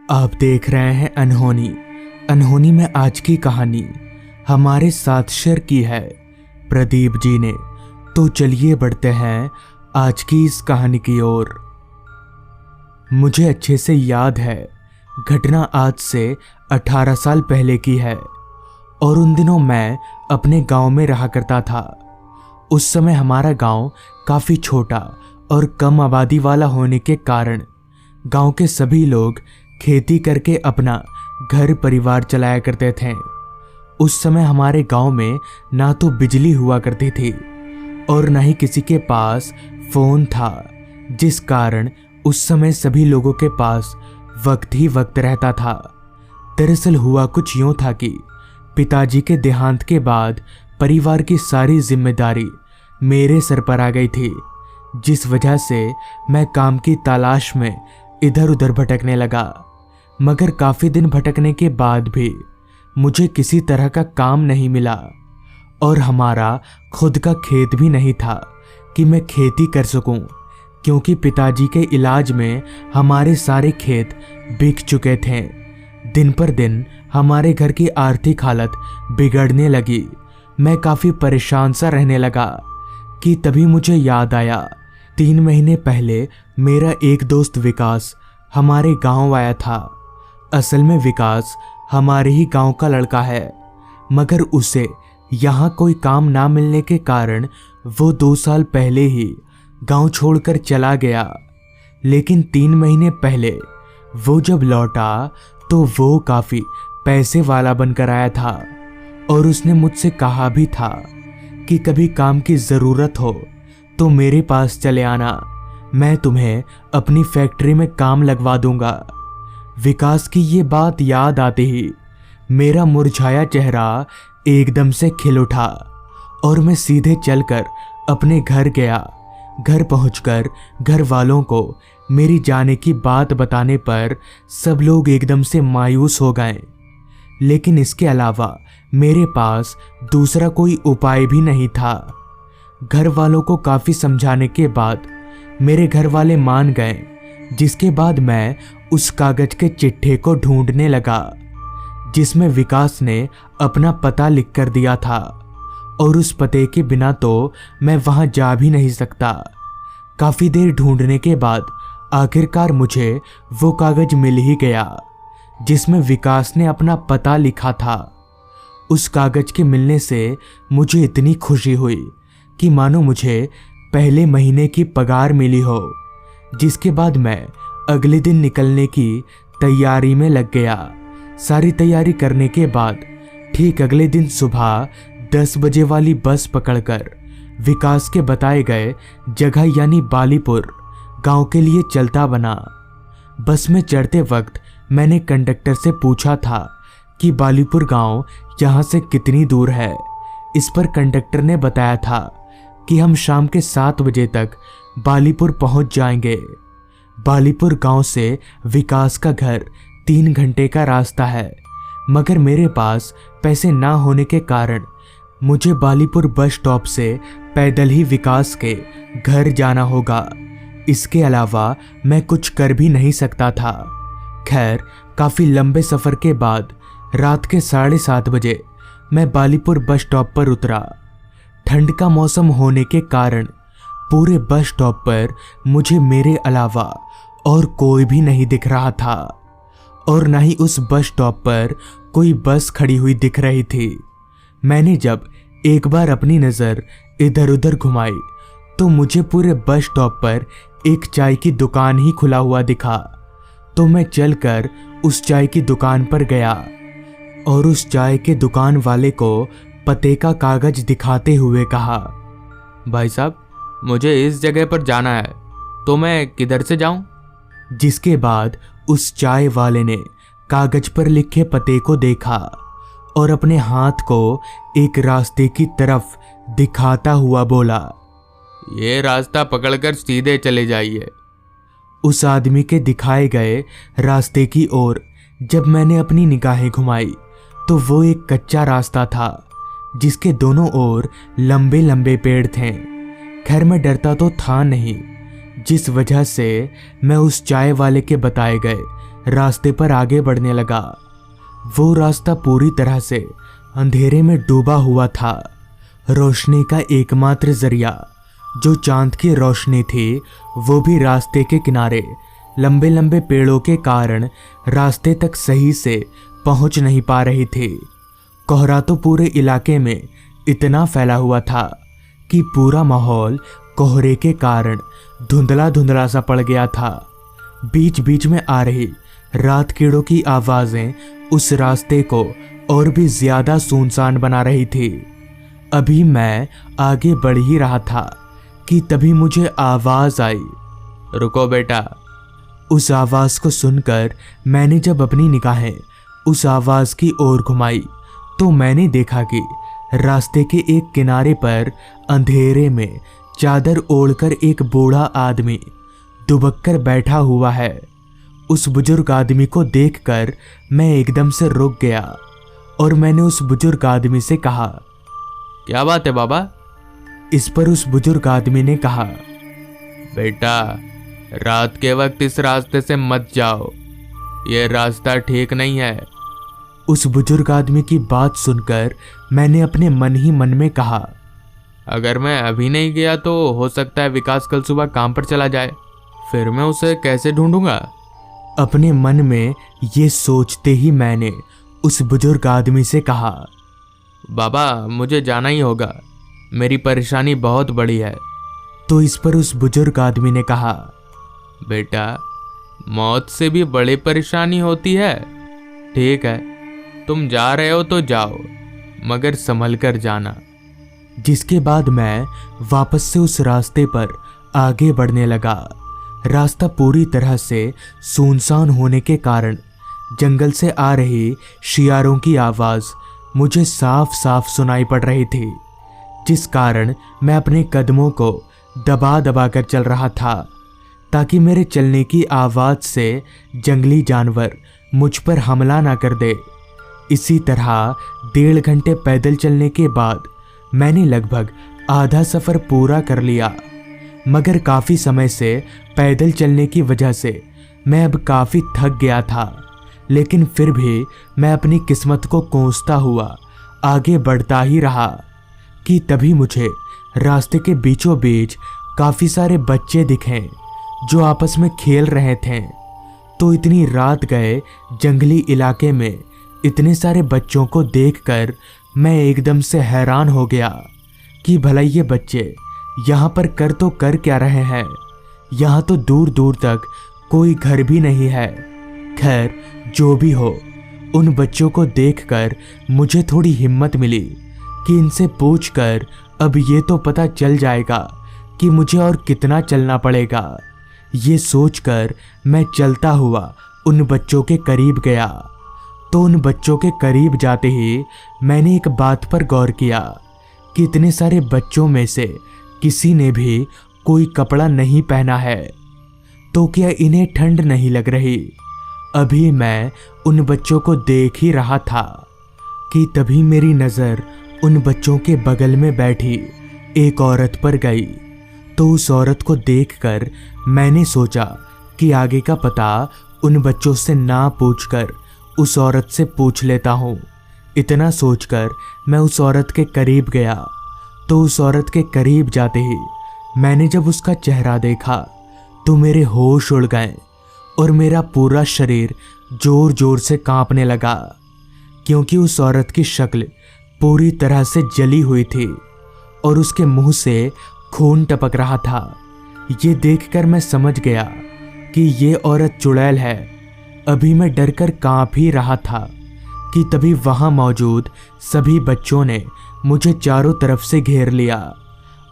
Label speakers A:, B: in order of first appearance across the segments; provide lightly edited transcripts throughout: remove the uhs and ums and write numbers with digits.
A: आप देख रहे हैं अनहोनी। अनहोनी में आज की कहानी हमारे साथ शेयर की है प्रदीप जी ने। तो चलिए बढ़ते हैं आज की इस कहानी की ओर। मुझे अच्छे से याद है, घटना आज से 18 साल पहले की है और उन दिनों मैं अपने गांव में रहा करता था। उस समय हमारा गांव काफ़ी छोटा और कम आबादी वाला होने के कारण गांव के सभी लोग खेती करके अपना घर परिवार चलाया करते थे। उस समय हमारे गांव में ना तो बिजली हुआ करती थी और न ही किसी के पास फ़ोन था, जिस कारण उस समय सभी लोगों के पास वक्त ही वक्त रहता था। दरअसल हुआ कुछ यूँ था कि पिताजी के देहांत के बाद परिवार की सारी जिम्मेदारी मेरे सर पर आ गई थी, जिस वजह से मैं काम की तलाश में इधर उधर भटकने लगा। मगर काफ़ी दिन भटकने के बाद भी मुझे किसी तरह का काम नहीं मिला और हमारा खुद का खेत भी नहीं था कि मैं खेती कर सकूं, क्योंकि पिताजी के इलाज में हमारे सारे खेत बिक चुके थे। दिन पर दिन हमारे घर की आर्थिक हालत बिगड़ने लगी। मैं काफ़ी परेशान सा रहने लगा कि तभी मुझे याद आया, 3 महीने पहले मेरा एक दोस्त विकास हमारे गांव आया था। असल में विकास हमारे ही गांव का लड़का है, मगर उसे यहाँ कोई काम ना मिलने के कारण वो 2 साल पहले ही गांव छोड़कर चला गया। लेकिन 3 महीने पहले वो जब लौटा तो वो काफ़ी पैसे वाला बनकर आया था और उसने मुझसे कहा भी था कि कभी काम की ज़रूरत हो तो मेरे पास चले आना, मैं तुम्हें अपनी फैक्ट्री में काम लगवा दूंगा। विकास की ये बात याद आते ही मेरा मुरझाया चेहरा एकदम से खिल उठा और मैं सीधे चलकर अपने घर गया। घर पहुंचकर घर वालों को मेरी जाने की बात बताने पर सब लोग एकदम से मायूस हो गए। लेकिन इसके अलावा मेरे पास दूसरा कोई उपाय भी नहीं था। घर वालों को काफ़ी समझाने के बाद मेरे घर वाले मान गए, जिसके बाद मैं उस कागज के चिट्ठे को ढूंढने लगा जिसमें विकास ने अपना पता लिख कर दिया था और उस पते के बिना तो मैं वहां जा भी नहीं सकता। काफ़ी देर ढूंढने के बाद आखिरकार मुझे वो कागज मिल ही गया जिसमें विकास ने अपना पता लिखा था। उस कागज के मिलने से मुझे इतनी खुशी हुई कि मानो मुझे पहले महीने की पगार मिली हो। जिसके बाद मैं अगले दिन निकलने की तैयारी में लग गया। सारी तैयारी करने के बाद ठीक अगले दिन सुबह 10 बजे वाली बस पकड़कर विकास के बताए गए जगह यानी बालीपुर गांव के लिए चलता बना। बस में चढ़ते वक्त मैंने कंडक्टर से पूछा था कि बालीपुर गांव यहाँ से कितनी दूर है। इस पर कंडक्टर ने बताया था कि हम शाम के 7 बजे तक बालीपुर पहुंच जाएंगे। बालीपुर गांव से विकास का घर 3 घंटे का रास्ता है, मगर मेरे पास पैसे ना होने के कारण मुझे बालीपुर बस स्टॉप से पैदल ही विकास के घर जाना होगा। इसके अलावा मैं कुछ कर भी नहीं सकता था। खैर, काफ़ी लंबे सफ़र के बाद रात के 7:30 बजे मैं बालीपुर बस स्टॉप पर उतरा। ठंड का मौसम होने के कारण पूरे बस स्टॉप पर मुझे मेरे अलावा और कोई भी नहीं दिख रहा था और न ही उस बस स्टॉप पर कोई बस खड़ी हुई दिख रही थी। मैंने जब एक बार अपनी नज़र इधर उधर घुमाई तो मुझे पूरे बस स्टॉप पर एक चाय की दुकान ही खुला हुआ दिखा। तो मैं चलकर उस चाय की दुकान पर गया और उस चाय के दुकान वाले को पते का कागज दिखाते हुए कहा,
B: भाई साहब, मुझे इस जगह पर जाना है, तो मैं किधर से जाऊं?
A: जिसके बाद उस चाय वाले ने कागज पर लिखे पते को देखा और अपने हाथ को एक रास्ते की तरफ दिखाता हुआ बोला,
B: ये रास्ता पकड़कर सीधे चले जाइए।
A: उस आदमी के दिखाए गए रास्ते की ओर जब मैंने अपनी निगाहें घुमाई तो वो एक कच्चा रास्ता था जिसके दोनों ओर लंबे लंबे पेड़ थे। खैर, मैं डरता तो था नहीं, जिस वजह से मैं उस चाय वाले के बताए गए रास्ते पर आगे बढ़ने लगा। वो रास्ता पूरी तरह से अंधेरे में डूबा हुआ था। रोशनी का एकमात्र जरिया जो चांद की रोशनी थी, वो भी रास्ते के किनारे लंबे लंबे पेड़ों के कारण रास्ते तक सही से पहुंच नहीं पा रही थी। कोहरा तो पूरे इलाके में इतना फैला हुआ था कि पूरा माहौल कोहरे के कारण धुंधला धुंधला सा पड़ गया था। बीच बीच में आ रही रात कीड़ों की आवाजें उस रास्ते को और भी ज्यादा सुनसान बना रही थी। अभी मैं आगे बढ़ ही रहा था कि तभी मुझे आवाज आई,
B: रुको बेटा।
A: उस आवाज को सुनकर मैंने जब अपनी निगाहें उस आवाज की ओर घुमाई तो मैंने देखा कि रास्ते के एक किनारे पर अंधेरे में चादर ओढ़कर एक बूढ़ा आदमी दुबक कर बैठा हुआ है। उस बुजुर्ग आदमी को देखकर मैं एकदम से रुक गया और मैंने उस बुजुर्ग आदमी से कहा,
B: क्या बात है बाबा?
A: इस पर उस बुजुर्ग आदमी ने कहा,
B: बेटा, रात के वक्त इस रास्ते से मत जाओ, ये रास्ता ठीक नहीं है।
A: उस बुजुर्ग आदमी की बात सुनकर मैंने अपने मन ही मन में कहा,
B: अगर मैं अभी नहीं गया तो हो सकता है विकास कल सुबह काम पर चला जाए, फिर मैं उसे कैसे ढूंढूंगा?
A: अपने मन में ये सोचते ही मैंने उस बुजुर्ग आदमी से कहा,
B: बाबा मुझे जाना ही होगा, मेरी परेशानी बहुत बड़ी है।
A: तो इस पर उस बुजुर्ग आदमी ने कहा,
B: बेटा, मौत से भी बड़ी परेशानी होती है। ठीक है, तुम जा रहे हो तो जाओ, मगर संभल कर जाना।
A: जिसके बाद मैं वापस से उस रास्ते पर आगे बढ़ने लगा। रास्ता पूरी तरह से सुनसान होने के कारण जंगल से आ रही शियारों की आवाज मुझे साफ साफ सुनाई पड़ रही थी, जिस कारण मैं अपने कदमों को दबा दबा कर चल रहा था ताकि मेरे चलने की आवाज से जंगली जानवर मुझ पर हमला ना कर दे। इसी तरह 1.5 घंटे पैदल चलने के बाद मैंने लगभग आधा सफर पूरा कर लिया, मगर काफी समय से पैदल चलने की वजह से मैं अब काफी थक गया था। लेकिन फिर भी मैं अपनी किस्मत को कोसता हुआ आगे बढ़ता ही रहा कि तभी मुझे रास्ते के बीचों बीच काफी सारे बच्चे दिखे जो आपस में खेल रहे थे। तो इतनी रात गए जंगली इलाके में इतने सारे बच्चों को देखकर मैं एकदम से हैरान हो गया कि भला ये बच्चे यहाँ पर कर क्या रहे हैं। यहाँ तो दूर दूर तक कोई घर भी नहीं है। खैर, जो भी हो, उन बच्चों को देखकर मुझे थोड़ी हिम्मत मिली कि इनसे पूछकर अब ये तो पता चल जाएगा कि मुझे और कितना चलना पड़ेगा। ये सोचकर मैं चलता हुआ उन बच्चों के करीब गया। तो उन बच्चों के करीब जाते ही मैंने एक बात पर गौर किया कि इतने सारे बच्चों में से किसी ने भी कोई कपड़ा नहीं पहना है। तो क्या इन्हें ठंड नहीं लग रही? अभी मैं उन बच्चों को देख ही रहा था कि तभी मेरी नज़र उन बच्चों के बगल में बैठी एक औरत पर गई। तो उस औरत को देखकर मैंने सोचा कि आगे का पता उन बच्चों से ना पूछकर उस औरत से पूछ लेता हूँ। इतना सोचकर मैं उस औरत के करीब गया। तो उस औरत के करीब जाते ही मैंने जब उसका चेहरा देखा तो मेरे होश उड़ गए और मेरा पूरा शरीर जोर जोर से कांपने लगा, क्योंकि उस औरत की शक्ल पूरी तरह से जली हुई थी और उसके मुंह से खून टपक रहा था। ये देखकर मैं समझ गया कि ये औरत चुड़ैल है। अभी मैं डरकर कांप ही रहा था कि तभी वहां मौजूद सभी बच्चों ने मुझे चारों तरफ से घेर लिया।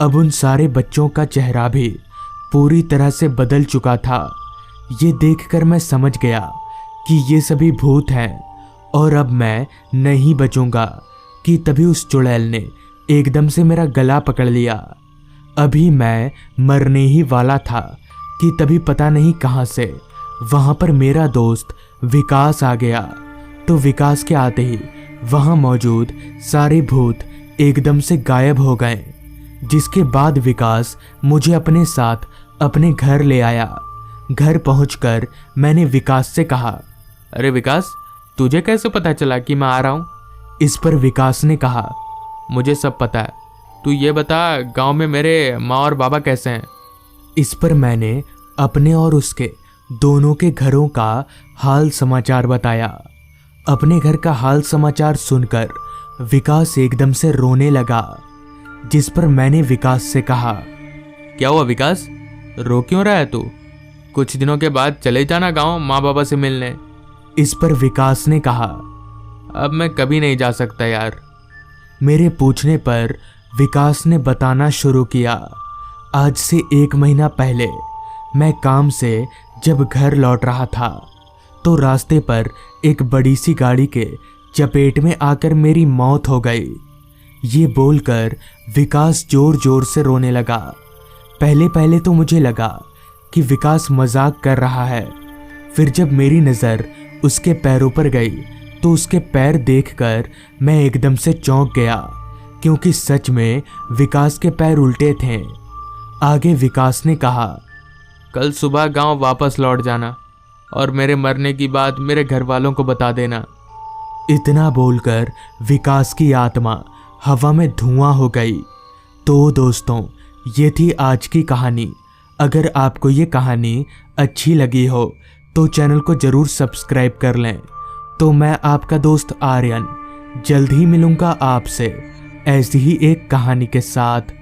A: अब उन सारे बच्चों का चेहरा भी पूरी तरह से बदल चुका था। ये देखकर मैं समझ गया कि ये सभी भूत हैं और अब मैं नहीं बचूंगा कि तभी उस चुड़ैल ने एकदम से मेरा गला पकड़ लिया। अभी मैं मरने ही वाला था कि तभी पता नहीं कहां से वहां पर मेरा दोस्त विकास आ गया। तो विकास के आते ही वहां मौजूद सारे भूत एकदम से गायब हो गए, जिसके बाद विकास मुझे अपने साथ अपने घर ले आया। घर पहुंचकर मैंने विकास से कहा,
B: अरे विकास, तुझे कैसे पता चला कि मैं आ रहा हूँ?
A: इस पर विकास ने कहा,
B: मुझे सब पता है, तू ये बता गांव में मेरे माँ और बाबा कैसे हैं?
A: इस पर मैंने अपने और उसके दोनों के घरों का हाल समाचार बताया। अपने घर का हाल समाचार सुनकर विकास एकदम से रोने लगा, जिस पर मैंने विकास से कहा,
B: क्या हुआ विकास, रो क्यों रहा है तू? कुछ दिनों के बाद चले जाना गांव माँ बाबा से मिलने।
A: इस पर विकास ने कहा,
B: अब मैं कभी नहीं जा सकता यार।
A: मेरे पूछने पर विकास ने बताना शुरू किया। आज से 1 महीना पहले मैं काम से जब घर लौट रहा था तो रास्ते पर एक बड़ी सी गाड़ी के चपेट में आकर मेरी मौत हो गई। ये बोलकर विकास जोर जोर से रोने लगा। पहले पहले तो मुझे लगा कि विकास मजाक कर रहा है, फिर जब मेरी नज़र उसके पैरों पर गई तो उसके पैर देखकर मैं एकदम से चौंक गया, क्योंकि सच में विकास के पैर उल्टे थे। आगे विकास ने कहा,
B: कल सुबह गांव वापस लौट जाना और मेरे मरने की बात मेरे घर वालों को बता देना।
A: इतना बोलकर विकास की आत्मा हवा में धुआं हो गई। तो दोस्तों, ये थी आज की कहानी। अगर आपको ये कहानी अच्छी लगी हो तो चैनल को ज़रूर सब्सक्राइब कर लें। तो मैं आपका दोस्त आर्यन जल्द ही मिलूंगा आपसे ऐसी ही एक कहानी के साथ।